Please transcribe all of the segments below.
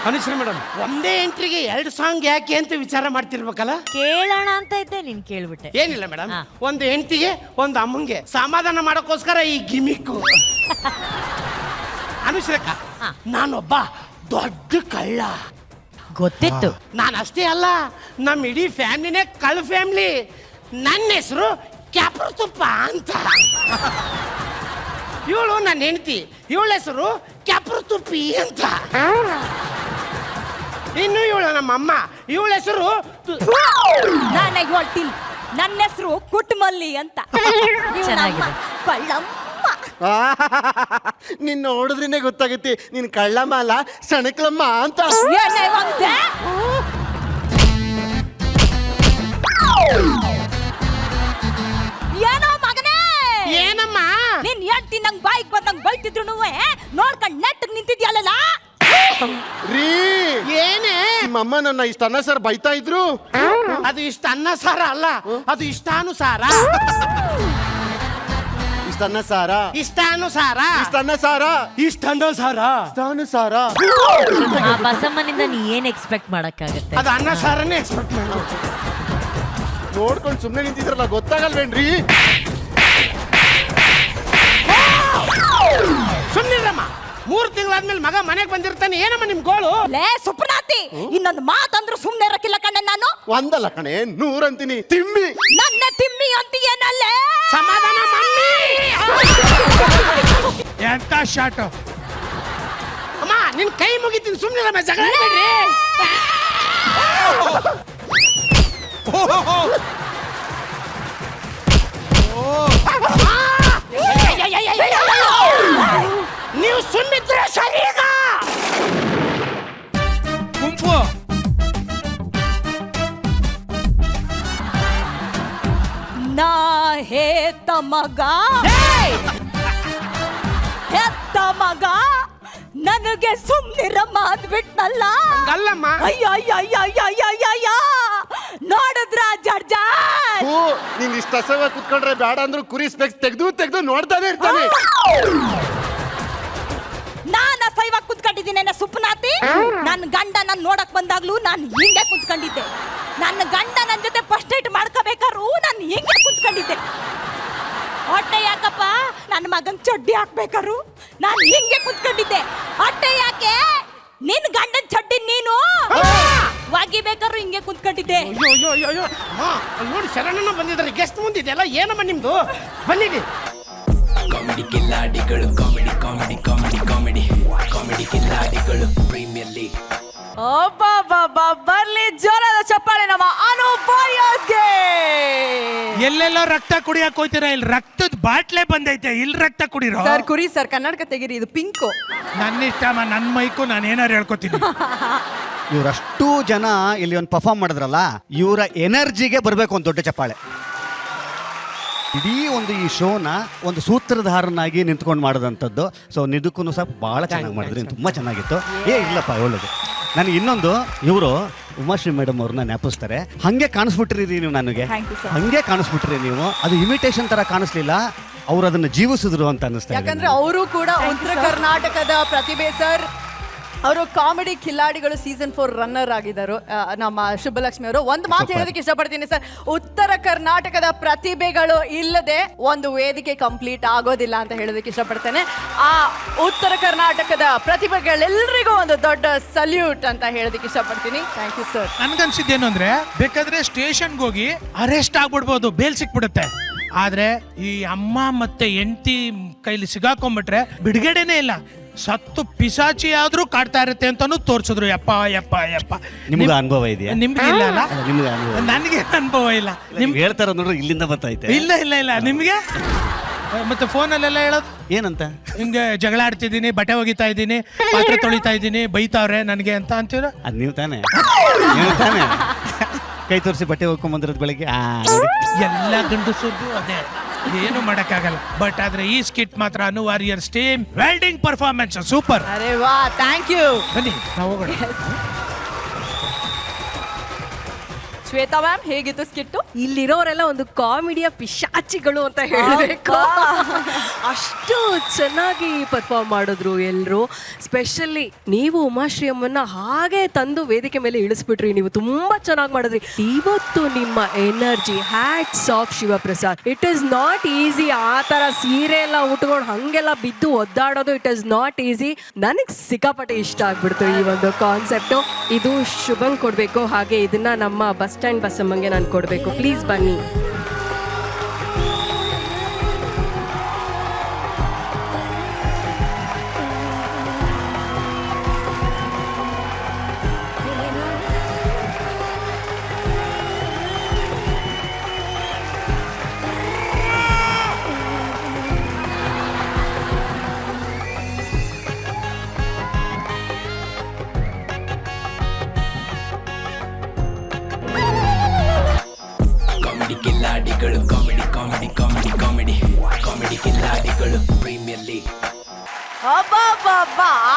Anushree madam, ಒಂದೇ ಎಂಟ್ರಿಗೆ 2 song ಯಾಕೆ ಅಂತ ವಿಚಾರ ಮಾಡ್ತಿರ್ಬೇಕಲ್ಲ. ಕೇಳೋಣ ಅಂತ ಇದ್ದೆ, ನೀನ್ ಕೇಳ್ಬಿಟ್ಟೆ. ಏನಿಲ್ಲ ಮೇಡಮ್, ಒಂದು ಹೆಂಡತಿಗೆ ಒಂದು ಅಮ್ಮಂಗೆ ಸಮಾಧಾನ ಮಾಡೋಕ್ಕೋಸ್ಕರ ಈ ಗಿಮಿಕ್ಕು. ಅನುಶ್ರೀಕ, ನಾನೊಬ್ಬ ದೊಡ್ಡ ಕಳ್ಳ. ಗೊತ್ತಿತ್ತು. ನಾನು ಅಷ್ಟೇ ಅಲ್ಲ, ನಮ್ಮ ಇಡೀ ಫ್ಯಾಮಿಲಿನೇ ಕಳ್ಳ ಫ್ಯಾಮಿಲಿ. ನನ್ನ ಹೆಸರು ಕ್ಯಾಪ್ರ ತುಪ್ಪ ಅಂತ. ಇವಳು ನನ್ನ ಹೆಂಡತಿ, ಇವಳ ಹೆಸರು ಕ್ಯಾಪ್ರ ತುಪ್ಪಿ ಅಂತ. ಇನ್ನು ಇವಳು ನಮ್ಮಮ್ಮ, ಇವಳ ಹೆಸರು ನಾನು ಹೇಳ್ತೀನಿ, ನನ್ನ ಹೆಸರು ಕುಟ್ಮಲ್ಲಿ ಅಂತ. ಚೆನ್ನಾಗಿದೆ. ಕಳ್ಳಮ್ಮ. ನಿನ್ನ ನೋಡಿದ್ರೇನೆ ಗೊತ್ತಾಗುತ್ತೆ ನೀನ್ ಕಳ್ಳಮ್ಮ ಅಲ್ಲ ಸಣಕ್ಲಮ್ಮ ಅಂತ. ಏನೇ ಒಂದೆ? ಏನೋ ಮಗನೇ, ಏನಮ್ಮ ನೀನ್ ಹೇಳ್ತೀನಿ, ನಂಗೆ ಬಾಯಿಗೆ ಬಂದಂಗೆ ಬೈತಿದ್ರು ನೋಡ್ಕೊಂಡು ನೆಟ್ಟಿಗೆ ನಿಂತಿದ್ಯಲ್ಲ. ರೀ, ಏನೇ ನಿಮ್ಮಮ್ಮ ನನ್ನ ಇಷ್ಟ ಅನ್ನ ಸರ್ ಬೈತಾ ಇದ್ರು. ಅದು ಇಷ್ಟ ಅನ್ನ ಸಾರ ಅಲ್ಲ, ಅದು ಇಷ್ಟಾನುಸಾರ. ಇಷ್ಟನ್ನ ಸಾರ, ಇಷ್ಟಾನುಸಾರ, ಇಷ್ಟನ್ನ ಸಾರ, ಇಷ್ಟಾನುಸಾರ, ಇಷ್ಟಾನುಸಾರ. ಆ ಬಸಮ್ಮನಿಂದ ನೀ ಏನ್ ಎಕ್ಸ್ಪೆಕ್ಟ್ ಮಾಡಕ್ಕಾಗತ್ತೆ? ಅದು ಅನ್ನ ಸಾರನೇ ಎಕ್ಸ್ಪೆಕ್ಟ್ ಮಾಡು. ನೋಡ್ಕೊಂಡು ಸುಮ್ಮನೆ ನಿಂತಿದ್ರಲ್ಲ, ಗೊತ್ತಾಗಲ್ವೇನ್ರಿ? ಸುಮ್ಮನಿರಮ್ಮ, 3 ತಿಂಗಳಾದ್ಮೇಲೆ ಮಗ ಮನೆಗೆ ಬಂದಿರ್ತಾನೆ. ಏನಮ್ಮ ನಿಮ್ ಗೋಳು? ಲೇ ಸುಪ್ನಾತಿ, ಇನ್ನೊಂದು ಮಾತಂದ್ರು ಸುಮ್ಮನೆ ಇರಕ್ಕಿಲ್ಲ ಕಣ್ಣ. ನಾನು ಒಂದಲ್ಲ ಕಣೆ, 100 ಅಂತೀನಿ. ತಿಮ್ಮಿ ನನ್ನ ತಿಮ್ಮಿ ಅಂತೀಯನಲ್ಲೇ. ಸಮಾಧಾನ ಮಮ್ಮಿ. ಎಂತ ಶಾಟ್! ಅಮ್ಮ ನಿನ್ ಕೈ ಮುಗಿತೀನಿ, ಸುಮ್ಮನಿರಮ್ಮ, ಜಗಳ ಬೇಡ್ರಿ. ನೀವು ಸುಮ್ಮಿದ್ರೆ ಸರಿ. ಈಗ ಗುಂಪು ನಾ ಹೇತ ಮಗ, ಹೆತ್ತ ಮಗ ನನಗೆ ಸುಮ್ನಿರಮ್ಮ ಅಂದ್ಬಿಟ್ನಲ್ಲ. ಅಲ್ಲಮ್ಮ, ಅಯ್ಯ ನೋಡಿದ್ರ ಜಡ್ಜ, ನೀನ್ ಇಷ್ಟ ಅಸಹ್ಯ ಕುತ್ಕೊಂಡ್ರೆ ಬೇಡ ಅಂದ್ರು ಕುರಿ ಸ್ಪೆಕ್ಸ್ ತೆಗ್ದು ನೋಡ್ತಾನೆ ಇರ್ತಾನೆ. ನಾನು ಅಸಹ್ಯವಾಗಿ ಕುತ್ಕೊಂಡಿದ್ದೀನಿ ಸುಪ್ನಾತಿ. ನನ್ನ ಗಂಡ ನಾನು ನೋಡಕ್ ಬಂದಾಗ್ಲೂ ನಾನು ಹಿಂಗೆ ಕುತ್ಕೊಂಡಿದ್ದೆ. ನನ್ನ ಗಂಡ ನನ್ನ ಜೊತೆ ಫಸ್ಟ್ ನೈಟ್ ಮಾಡ್ಕೋಬೇಕಾದ್ರು ನಾನು ಹಿಂಗೆ ಕುತ್ಕೊಂಡಿದ್ದೆ. ಹೊಟ್ಟೆ ಯಾಕಪ್ಪ, ನನ್ನ ಮಗನ್ ಚಡ್ಡಿ ಹಾಕ್ಬೇಕಾರು ನಾನು ಹಿಂಗೆ ಕುತ್ಕೊಂಡಿದ್ದೆ. ಹೊಟ್ಟೆ ಯಾಕೆ, ನಿನ್ ಗಂಡನ್ ಚಡ್ಡಿ ನೀನು ಒಗಿಬೇಕಾದ್ರು ಹಿಂಗೆ ಕುತ್ಕೊಂಡಿದ್ದೆ. ಅಯ್ಯೋ ಅಲ್ಲಿ ನೋಡಿ, ಶರಣಣ್ಣ ಬಂದಿದ್ದಾರೆ, ಗೆಸ್ಟ್ ಮುಂದಿದೆಯಲ್ಲ. ಏನಮ್ಮ ನಿಮ್ದು? ಬನ್ನಿಡಿ. Comedy Khiladigalu, comedy comedy comedy comedy comedy Khiladigalu premier league. ಬರ್ಲಿ ಜೋರಾದ ಚಪ್ಪಾಳೆ ನಮ್ಮ ಅನು ವಾರಿಯರ್ಸ್ಗೆ. ಎಲ್ಲೆಲ್ಲೋ ರಕ್ತ ಕುಡಿಯಕ್ ಹೋಯ್ತೀರಾ, ಇಲ್ಲಿ ರಕ್ತದ ಬಾಟ್ಲೆ ಬಂದೈತೆ, ಇಲ್ಲಿ ರಕ್ತ ಕುಡಿರೋ. ಸರ್ ಕುರಿ ಸರ್, ಕನ್ನಡಕ ತೆಗೀರಿ, ಇದು ಪಿಂಕು. ನನ್ನ ಇಷ್ಟಮ್ಮ, ನನ್ನ ಮೈಕು, ನಾನು ಏನಾರು ಹೇಳ್ಕೊತೀನಿ. ಇವರಷ್ಟು ಜನ ಇಲ್ಲಿ ಒಂದು ಪರ್ಫಾರ್ಮ್ ಮಾಡಿದ್ರಲ್ಲ, ಇವರ ಎನರ್ಜಿಗೆ ಬರಬೇಕು ಒಂದು ದೊಡ್ಡ ಚಪ್ಪಾಳೆ. ಇಡೀ ಒಂದು ಈ ಶೋನ ಒಂದು ಸೂತ್ರಧಾರನಾಗಿ ನಿಂತ್ಕೊಂಡು ಮಾಡಿದಂಥದ್ದು. ಸೊ ನಿದಕ್ಕೂ ಸಹ ಭಾಳ ಚೆನ್ನಾಗಿ ಮಾಡಿದ್ರಿ, ತುಂಬ ಚೆನ್ನಾಗಿತ್ತು. ಇಲ್ಲಪ್ಪ ಒಳ್ಳೇದು. ನನಗೆ ಇನ್ನೊಂದು, ಇವರು ಉಮಾಶ್ರೀ ಮೇಡಮ್ ಅವ್ರನ್ನ ಜ್ಞಾಪಿಸ್ತಾರೆ. ಹಾಗೆ ಕಾಣಿಸ್ಬಿಟ್ರಿ ನೀವು ನನಗೆ, ಹಾಗೆ ಕಾಣಿಸ್ಬಿಟ್ರಿ ನೀವು. ಅದು ಇಮಿಟೇಷನ್ ಥರ ಕಾಣಿಸ್ಲಿಲ್ಲ, ಅವ್ರು ಅದನ್ನು ಜೀವಿಸಿದ್ರು ಅಂತ ಅನ್ನಿಸ್ತಾ. ಯಾಕಂದ್ರೆ ಅವರು ಕೂಡ ಉತ್ತರ ಕರ್ನಾಟಕದ ಪ್ರತಿಭೆ ಸರ್. ಅವರು ಕಾಮಿಡಿ ಕಿಲ್ಲಾಡಿಗಳು ಸೀಸನ್ 4 ರನ್ನರ್ ಆಗಿದ್ದರು ನಮ್ಮ ಶುಭಲಕ್ಷ್ಮಿ ಅವರು. ಒಂದು ಮಾತು ಹೇಳೋದಕ್ಕೆ ಇಷ್ಟಪಡ್ತೀನಿ ಸರ್, ಉತ್ತರ ಕರ್ನಾಟಕದ ಪ್ರತಿಭೆಗಳು ಇಲ್ಲದೆ ಒಂದು ವೇದಿಕೆ ಕಂಪ್ಲೀಟ್ ಆಗೋದಿಲ್ಲ ಅಂತ ಹೇಳೋದಕ್ಕೆ ಇಷ್ಟಪಡ್ತೇನೆ. ಆ ಉತ್ತರ ಕರ್ನಾಟಕದ ಪ್ರತಿಭೆಗಳೆಲ್ಲರಿಗೂ ಒಂದು ದೊಡ್ಡ ಸಲ್ಯೂಟ್ ಅಂತ ಹೇಳೋದಕ್ಕೆ ಇಷ್ಟಪಡ್ತೀನಿ. Thank you sir. ನನ್ಗನ್ಸಿದ್ದೇನು ಅಂದ್ರೆ, ಬೇಕಾದ್ರೆ ಸ್ಟೇಷನ್ಗೆ ಹೋಗಿ ಅರೆಸ್ಟ್ ಆಗ್ಬಿಡ್ಬೋದು, ಬೇಲ್ ಸಿಕ್ಬಿಡುತ್ತೆ. ಆದ್ರೆ ಈ ಅಮ್ಮ ಮತ್ತೆ ಹೆಂಡತಿ ಕೈಲಿ ಸಿಗಾಕೊಂಡ್ಬಿಟ್ರೆ ಬಿಡುಗಡೆನೇ ಇಲ್ಲ. ಸತ್ತು ಪಿಸಾಚಿ ಆದ್ರೂ ಕಾಡ್ತಾ ಇರುತ್ತೆ ಅಂತಾನು ತೋರ್ಸಿದ್ರು. ಯಪ್ಪ ಯಪ್ಪ ಯಪ್ಪ. ನಿಮ್ಗೆ ಅನುಭವ ಇದೆಯಾ? ನಿಮ್ಗೆ ಇಲ್ಲ ಅಲ್ಲ? ನಿಮ್ಗೆ ಅನುಭವ? ನನಗೆ ಅನುಭವ ಇಲ್ಲ. ನಿಮ್ಗೆ ಹೇಳ್ತಾರ ನೋಡ್ರಿ, ಇಲ್ಲಿಂದ ಬರ್ತೈತೆ. ಇಲ್ಲ ನಿಮ್ಗೆ ಮತ್ತೆ ಫೋನಲ್ಲೆಲ್ಲ ಹೇಳೋದು ಏನಂತ? ಹಿಂಗೆ ಜಗಳ ಆಡ್ತಿದ್ದೀನಿ, ಬಟ್ಟೆ ಒಗಿತಾ ಇದ್ದೀನಿ, ಪಾತ್ರೆ ತೊಳಿತಾ ಇದ್ದೀನಿ, ಬೈತಾವ್ರೆ ನನಗೆ ಅಂತ ಅಂತೀರ. ಅದು ನೀವು ತಾನೇ ಕೈ ತೋರಿಸಿ ಬಟ್ಟೆ ಹೋಗ್ಕೊಂಬಂದಿರೋದು ಬೆಳಗ್ಗೆ. ಎಲ್ಲ ಗಂಡಸರ್ದು ಅದೇ, ಏನು ಮಾಡಕ್ಕಾಗಲ್ಲ. ಬಟ್ ಆದ್ರೆ ಈ ಸ್ಕಿಟ್ ಮಾತ್ರ Anu warriors team welding performance super. ಅರೆ ವಾ, ಥ್ಯಾಂಕ್ ಯು. ಬನ್ನಿ ನಾವು ಹೋಗೋಣ. ಶ್ವೇತಾ ಮ್ಯಾಮ್ ಹೇಗಿತ್ತು ಸ್ಕಿಟ್ಟು? ಇಲ್ಲಿರೋರೆಲ್ಲ ಒಂದು ಕಾಮಿಡಿಯ ಪಿಶಾಚಿಗಳು ಅಂತ ಹೇಳಬೇಕು. ಅಷ್ಟು ಚೆನ್ನಾಗಿ ಪರ್ಫಾರ್ಮ್ ಮಾಡಿದ್ರು ಎಲ್ಲರೂ. ಸ್ಪೆಷಲಿ ನೀವು ಉಮಾಶ್ರೀ ಅಮ್ಮನ್ನ ಹಾಗೆ ತಂದು ವೇದಿಕೆ ಮೇಲೆ ಇಳಿಸ್ಬಿಟ್ರಿ. ನೀವು ತುಂಬಾ ಚೆನ್ನಾಗಿ ಮಾಡಿದ್ರಿ. ಇವತ್ತು ನಿಮ್ಮ energy hats off Shivaprasad. It is not easy. ಆ ತರ ಸೀರೆ ಎಲ್ಲ ಉಟ್ಕೊಂಡು ಹಂಗೆಲ್ಲ ಬಿದ್ದು ಒದ್ದಾಡೋದು ಇಟ್ ಈಸ್ ನಾಟ್ ಈಸಿ. ನನಗೆ ಸಿಕ್ಕಾಪಟ್ಟೆ ಇಷ್ಟ ಆಗ್ಬಿಡ್ತು ಈ ಒಂದು ಕಾನ್ಸೆಪ್ಟು. ಇದು ಶುಭಂಗ್ ಕೊಡಬೇಕು, ಹಾಗೆ ಇದನ್ನ ನಮ್ಮ ಬಸ್ ಸ್ಟ್ಯಾಂಡ್ ಬಸಮ್ಮಂಗೆ ನಾನು ಕೊಡಬೇಕು. ಪ್ಲೀಸ್ ಬನ್ನಿ. Comedy Khiladigalu comedy comedy comedy comedy comedy Khiladigalu premier league.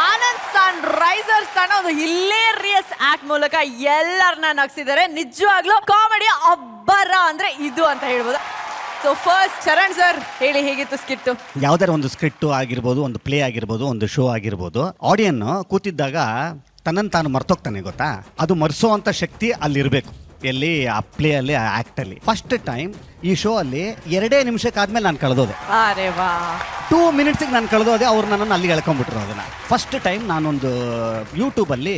Anand sun risers ತಂಡ ಒಂದು ಹಿಲೇರಿಯಸ್ ಆಕ್ಟ್ ಮೂಲಕ ಎಲ್ಲರನ್ನ ನಗಿಸಿದ್ದಾರೆ. ನಿಜವಾಗ್ಲೂ ಕಾಮಿಡಿ ಅಬ್ಬರ ಅಂದ್ರೆ ಇದು ಅಂತ ಹೇಳ್ಬೋದು. ಸೊ ಫಸ್ಟ್ ಚರಣ್ ಸರ್ ಹೇಳಿ, ಹೇಗಿತ್ತು ಸ್ಕಿಟ್ಟು? ಯಾವ್ದಾರ ಒಂದು ಸ್ಕ್ರಿಪ್ಟ್ ಆಗಿರ್ಬೋದು, ಒಂದು ಪ್ಲೇ ಆಗಿರ್ಬೋದು, ಒಂದು ಶೋ ಆಗಿರ್ಬೋದು, ಆಡಿಯನ್ ಕೂತಿದ್ದಾಗ ತನ್ನನ್ನು ತಾನು ಮರ್ತೋಗ್ತಾನೆ ಗೊತ್ತಾ. ಅದು ಮರೆಸೋ ಅಂತ ಶಕ್ತಿ ಅಲ್ಲಿರಬೇಕು. ಎಲ್ಲಿ ಆ ಪ್ಲೇ ಅಲ್ಲಿ, ಆ ಆಕ್ಟ್ ಅಲ್ಲಿ. ಫಸ್ಟ್ ಟೈಮ್ ಈ ಶೋ ಅಲ್ಲಿ 2 ನಿಮಿಷಕ್ಕಾದ್ಮೇಲೆ ನಾನು ಕಳೆದೋದೆ. ಅರೆ ವಾ, 2 ಮಿನಿಟ್ಸಿಗೆ ನಾನು ಕಳೆದೋದೆ. ಅವ್ರು ನನ್ನನ್ನು ಅಲ್ಲಿಗೆ ಎಳ್ಕೊಂಡ್ಬಿಟ್ರು. ಅದನ್ನು ಫಸ್ಟ್ ಟೈಮ್ ನಾನೊಂದು ಯೂಟ್ಯೂಬಲ್ಲಿ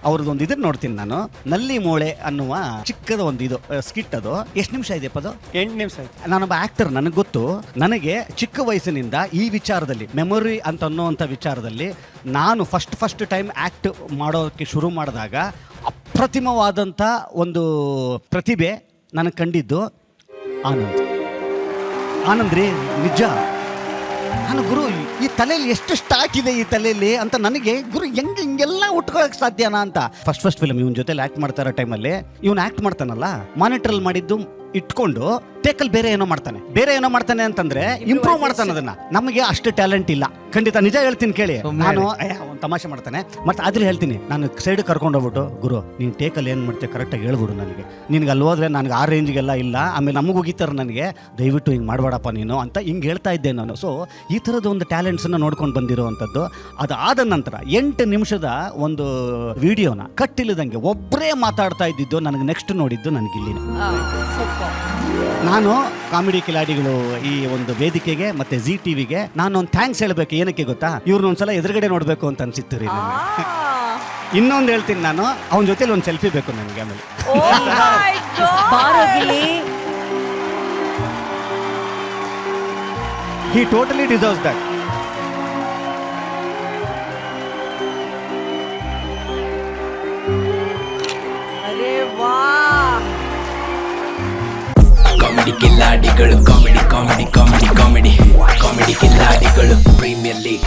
ಅವ್ರದ್ದೊಂದು ಇದನ್ನು ನೋಡ್ತೀನಿ ನಾನು. ನಲ್ಲಿ ಮೂಳೆ ಅನ್ನುವ ಚಿಕ್ಕದ ಒಂದು ಇದು ಸ್ಕಿಟ್. ಅದು ಎಷ್ಟು ನಿಮಿಷ ಇದೆಯಪ್ಪ? ಅದು 8 ನಿಮಿಷ ಆಯ್ತು. ನಾನೊಬ್ಬ ಆಕ್ಟರ್, ನನಗೆ ಗೊತ್ತು. ನನಗೆ ಚಿಕ್ಕ ವಯಸ್ಸಿನಿಂದ ಈ ವಿಚಾರದಲ್ಲಿ, ಮೆಮೊರಿ ಅಂತ ಅನ್ನೋವಂಥ ವಿಚಾರದಲ್ಲಿ ನಾನು ಫಸ್ಟ್ ಟೈಮ್ ಆ್ಯಕ್ಟ್ ಮಾಡೋಕ್ಕೆ ಶುರು ಮಾಡಿದಾಗ ಅಪ್ರತಿಮವಾದಂಥ ಒಂದು ಪ್ರತಿಭೆ ನನಗೆ ಕಂಡಿದ್ದು ಆನಂದ್ ರೀ. ನಿಜ, ನಾನು ಗುರು ಈ ತಲೆಯಲ್ಲಿ ಎಷ್ಟು ಸ್ಟಾಕ್ ಇದೆ ಈ ತಲೆಯಲ್ಲಿ ಅಂತ ನನಗೆ ಗುರು ಹಿಂಗೆಲ್ಲ ಉಟ್ಕೊಳಕ್ ಸಾಧ್ಯನಾ ಅಂತ. ಫಸ್ಟ್ ಫಿಲ್ಮ್ ಇವನ್ ಜೊತೆಲಿ ಆಕ್ಟ್ ಮಾಡ್ತಾ ಇರೋ ಟೈಮಲ್ಲಿ ಇವನು ಆಕ್ಟ್ ಮಾಡ್ತಾನಲ್ಲ, ಮಾನಿಟ್ರಲ್ಲಿ ಮಾಡಿದ್ದು ಇಟ್ಕೊಂಡು ಟೇಕಲ್ ಬೇರೆ ಏನೋ ಮಾಡ್ತಾನೆ ಅಂತಂದ್ರೆ ಇಂಪ್ರೂವ್ ಮಾಡ್ತಾನೆ. ಅದನ್ನ ನಮಗೆ ಅಷ್ಟು ಟ್ಯಾಲೆಂಟ್ ಇಲ್ಲ ಖಂಡಿತ. ನಿಜ ಹೇಳ್ತೀನಿ ಕೇಳಿ. ನಾನು ಒಂದು ತಮಾಷೆ ಮಾಡ್ತಾನೆ, ಮತ್ತೆ ಆದ್ರೆ ಹೇಳ್ತೀನಿ, ನಾನು ಸೈಡ್ ಕರ್ಕೊಂಡು ಹೋಗ್ಬಿಟ್ಟು, ಗುರು ನೀನು ಟೇಕಲ್ಲಿ ಏನು ಮಾಡ್ತೀಯ ಕರೆಕ್ಟಾಗಿ ಹೇಳ್ಬಿಡು ನನಗೆ. ನಿನ್ಗೆ ಅಲ್ಲಿ ಹೋದ್ರೆ ನನಗೆ ಆ ರೇಂಜ್ಗೆಲ್ಲ ಇಲ್ಲ, ಆಮೇಲೆ ನಮಗೆ ಹೋಗಿತಾರೆ ನನಗೆ, ದಯವಿಟ್ಟು ಹಿಂಗೆ ಮಾಡಬೇಡಪ್ಪ ನೀನು ಅಂತ ಹಿಂಗೆ ಹೇಳ್ತಾ ಇದ್ದೆ ನಾನು. ಸೊ ಈ ಥರದ ಒಂದು ಟ್ಯಾಲೆಂಟ್ಸನ್ನು ನೋಡ್ಕೊಂಡು ಬಂದಿರೋವಂಥದ್ದು. ಅದಾದ ನಂತರ 8 ನಿಮಿಷದ ಒಂದು ವಿಡಿಯೋನ ಕಟ್ಟಿಲ್ಲದಂಗೆ ಒಬ್ಬರೇ ಮಾತಾಡ್ತಾ ಇದ್ದಿದ್ದು ನನಗೆ ನೆಕ್ಸ್ಟ್ ನೋಡಿದ್ದು ನನಗೆ ಇಲ್ಲಿನೇ. ನಾನು ಕಾಮಿಡಿ ಕಿಲಾಡಿಗಳು ಈ ಒಂದು ವೇದಿಕೆಗೆ ಮತ್ತೆ ಜಿ ಟಿವಿಗೆ ನಾನು ಒಂದು ಥ್ಯಾಂಕ್ಸ್ ಹೇಳ್ಬೇಕು. ಏನಕ್ಕೆ ಗೊತ್ತಾ? ಇವ್ರನ್ನ ಒಂದ್ಸಲ ಎದುರುಗಡೆ ನೋಡ್ಬೇಕು ಅಂತ ಅನ್ಸಿತ್ತು ರೀ ನನಗೆ. ಇನ್ನೊಂದು ಹೇಳ್ತೀನಿ, ನಾನು ಅವನ ಜೊತೆಲಿ ಒಂದು ಸೆಲ್ಫಿ ಬೇಕು ನನಗೆ. ಆಮೇಲೆ he totally deserves that. ಅರೆ ವಾ, comedy Khiladigalu comedy comedy comedy comedy comedy Khiladigalu premier league.